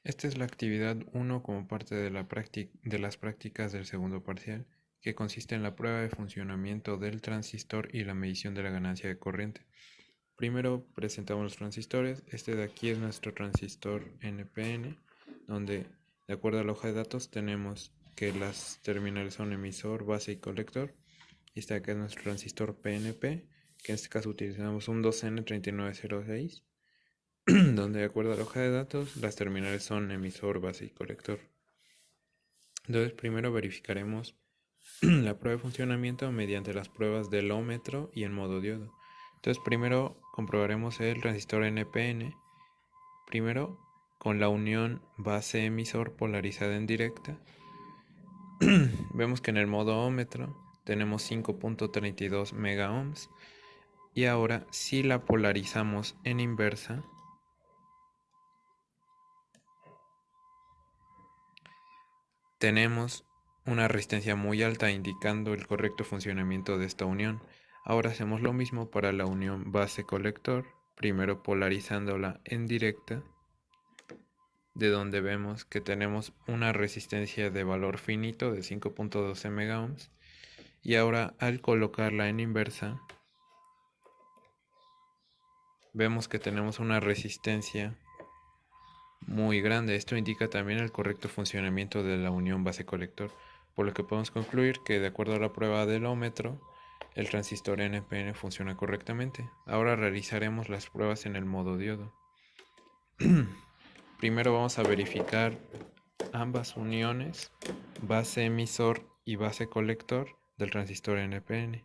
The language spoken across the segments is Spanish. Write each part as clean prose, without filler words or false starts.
Esta es la actividad 1 como parte de las prácticas del segundo parcial, que consiste en la prueba de funcionamiento del transistor y la medición de la ganancia de corriente. Primero presentamos los transistores. Este de aquí es nuestro transistor NPN, donde de acuerdo a la hoja de datos tenemos que las terminales son emisor, base y colector. Y este de acá es nuestro transistor PNP, que en este caso utilizamos un 2N3906. Donde de acuerdo a la hoja de datos las terminales son emisor, base y colector. Entonces primero verificaremos la prueba de funcionamiento mediante las pruebas del ohmmetro y en modo diodo. Entonces primero comprobaremos el transistor NPN, primero con la unión base emisor polarizada en directa. Vemos que en el modo ohmmetro tenemos 5.32 megaohms y ahora si la polarizamos en inversa, tenemos una resistencia muy alta indicando el correcto funcionamiento de esta unión. Ahora hacemos lo mismo para la unión base-colector, primero polarizándola en directa, de donde vemos que tenemos una resistencia de valor finito de 5.12 megaohms, y ahora al colocarla en inversa, vemos que tenemos una resistencia muy grande. Esto indica también el correcto funcionamiento de la unión base-colector, por lo que podemos concluir que de acuerdo a la prueba del ohmmetro, el transistor NPN funciona correctamente. Ahora realizaremos las pruebas en el modo diodo. Primero vamos a verificar ambas uniones, base emisor y base colector del transistor NPN.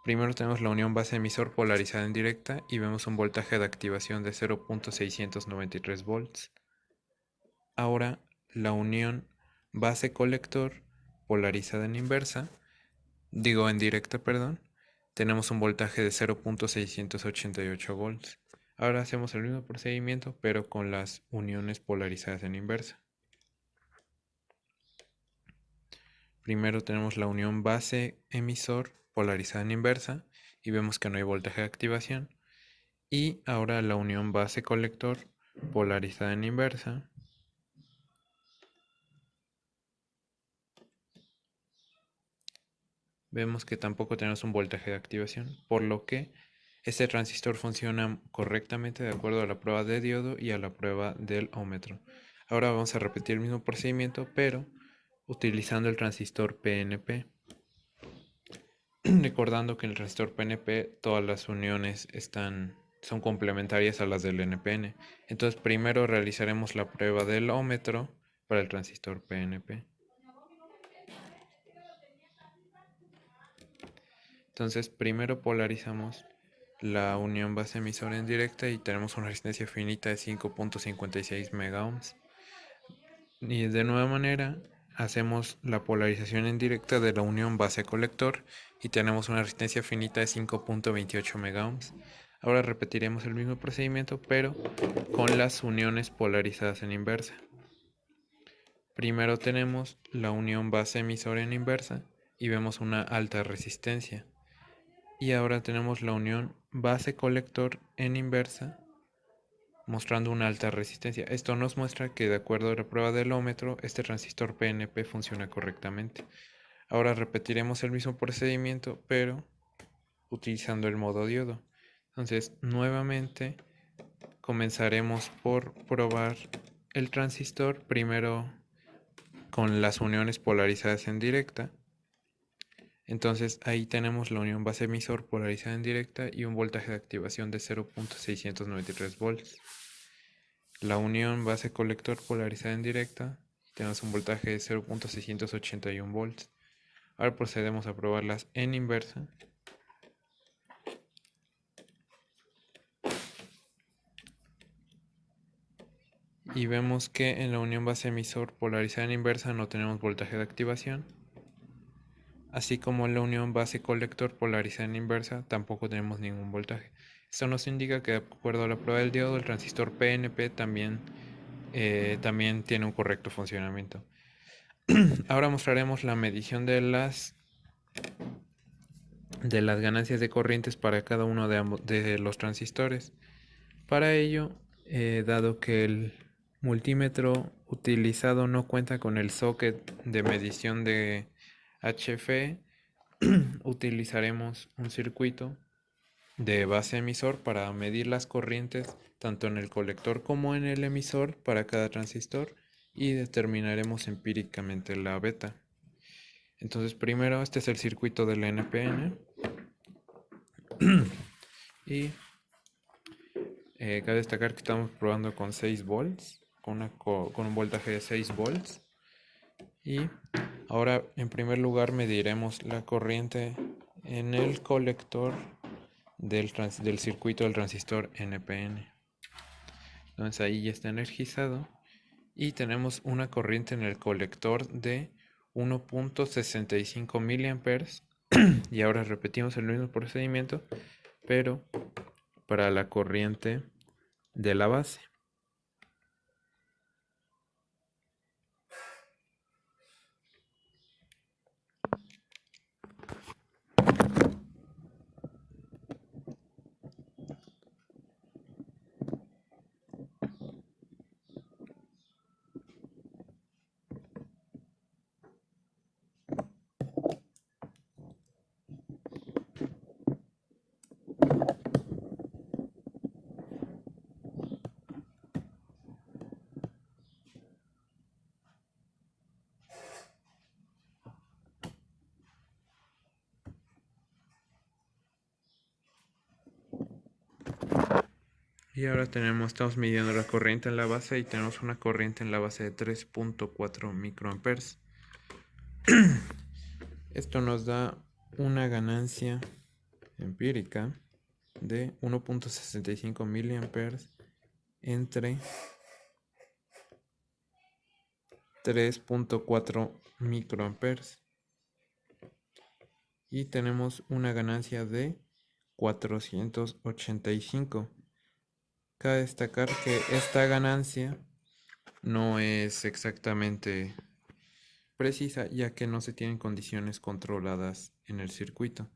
Primero tenemos la unión base emisor polarizada en directa y vemos un voltaje de activación de 0.693 volts. Ahora la unión base colector polarizada en directa, tenemos un voltaje de 0.688 volts. Ahora hacemos el mismo procedimiento, pero con las uniones polarizadas en inversa. Primero tenemos la unión base emisor polarizada en inversa y vemos que no hay voltaje de activación. Y ahora la unión base colector polarizada en inversa. Vemos que tampoco tenemos un voltaje de activación, por lo que este transistor funciona correctamente de acuerdo a la prueba de diodo y a la prueba del ohmmetro. Ahora vamos a repetir el mismo procedimiento, pero utilizando el transistor PNP. Recordando que en el transistor PNP todas las uniones son complementarias a las del NPN. Entonces primero realizaremos la prueba del ohmmetro para el transistor PNP. Entonces primero polarizamos la unión base emisora en directa y tenemos una resistencia finita de 5.56 megaohms. Y de nueva manera hacemos la polarización en directa de la unión base colector y tenemos una resistencia finita de 5.28 megaohms. Ahora repetiremos el mismo procedimiento pero con las uniones polarizadas en inversa. Primero tenemos la unión base emisora en inversa y vemos una alta resistencia. Y ahora tenemos la unión base colector en inversa mostrando una alta resistencia. Esto nos muestra que de acuerdo a la prueba del ohmmetro, este transistor PNP funciona correctamente. Ahora repetiremos el mismo procedimiento, pero utilizando el modo diodo. Entonces, nuevamente comenzaremos por probar el transistor, primero con las uniones polarizadas en directa. Entonces ahí tenemos la unión base emisor polarizada en directa y un voltaje de activación de 0.693 volts. La unión base colector polarizada en directa, tenemos un voltaje de 0.681 volts. Ahora procedemos a probarlas en inversa. Y vemos que en la unión base emisor polarizada en inversa no tenemos voltaje de activación. Así como en la unión base colector polarizada en inversa tampoco tenemos ningún voltaje. Esto nos indica que de acuerdo a la prueba del diodo, el transistor PNP también tiene un correcto funcionamiento. Ahora mostraremos la medición de las ganancias de corrientes para cada uno de los transistores. Para ello, dado que multímetro utilizado no cuenta con el socket de medición de HF, utilizaremos un circuito de base emisor para medir las corrientes tanto en el colector como en el emisor para cada transistor y determinaremos empíricamente la beta. Entonces primero este es el circuito del NPN y cabe destacar que estamos probando con 6 volts, con un voltaje de 6 volts. Y ahora en primer lugar mediremos la corriente en el colector del circuito del transistor NPN. Entonces ahí ya está energizado y tenemos una corriente en el colector de 1.65 miliamperes. Y ahora repetimos el mismo procedimiento, pero para la corriente de la base. Y ahora estamos midiendo la corriente en la base y tenemos una corriente en la base de 3.4 microamperes. Esto nos da una ganancia empírica de 1.65 miliamperes entre 3.4 microamperes. Y tenemos una ganancia de 485. Cabe destacar que esta ganancia no es exactamente precisa, ya que no se tienen condiciones controladas en el circuito.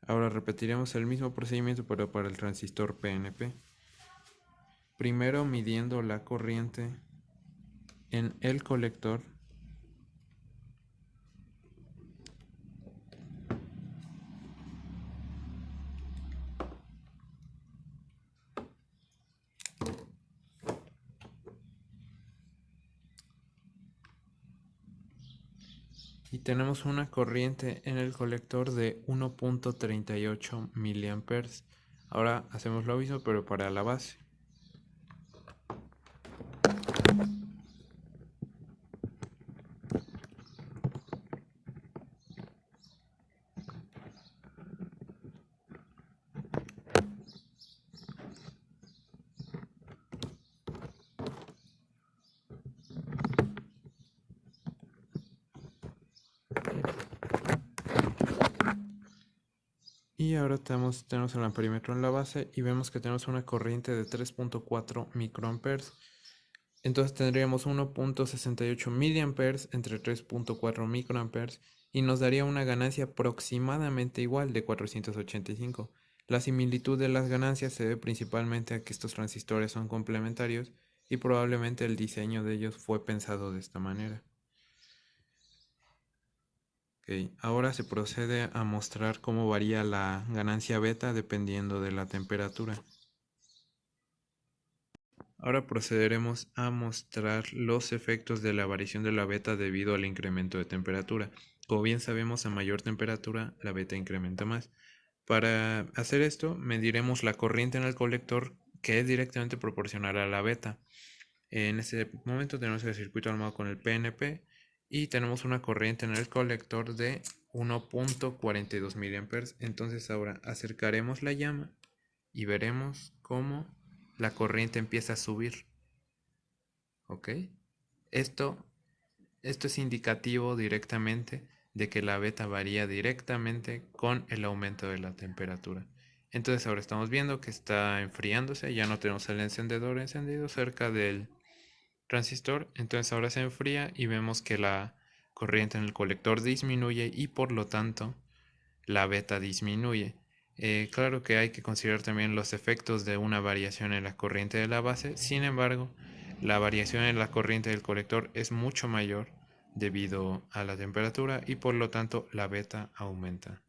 Ahora repetiremos el mismo procedimiento pero para el transistor PNP. Primero midiendo la corriente en el colector y tenemos una corriente en el colector de 1.38 miliamperes. Ahora hacemos lo mismo pero para la base. Y ahora tenemos el amperímetro en la base y vemos que tenemos una corriente de 3.4 microamperes. Entonces tendríamos 1.68 miliamperes entre 3.4 microamperes y nos daría una ganancia aproximadamente igual de 485. La similitud de las ganancias se debe principalmente a que estos transistores son complementarios y probablemente el diseño de ellos fue pensado de esta manera. Ahora se procede a mostrar cómo varía la ganancia beta dependiendo de la temperatura. Ahora procederemos a mostrar los efectos de la variación de la beta debido al incremento de temperatura. Como bien sabemos, a mayor temperatura la beta incrementa más. Para hacer esto, mediremos la corriente en el colector que es directamente proporcional a la beta. En este momento tenemos el circuito armado con el PNP y tenemos una corriente en el colector de 1.42 miliamperes. Entonces ahora acercaremos la llama y veremos cómo la corriente empieza a subir. ¿Ok? Esto es indicativo directamente de que la beta varía directamente con el aumento de la temperatura. Entonces ahora estamos viendo que está enfriándose, ya no tenemos el encendedor encendido cerca del transistor, entonces ahora se enfría y vemos que la corriente en el colector disminuye y por lo tanto la beta disminuye. Claro que hay que considerar también los efectos de una variación en la corriente de la base, sin embargo, La variación en la corriente del colector es mucho mayor debido a la temperatura y por lo tanto la beta aumenta.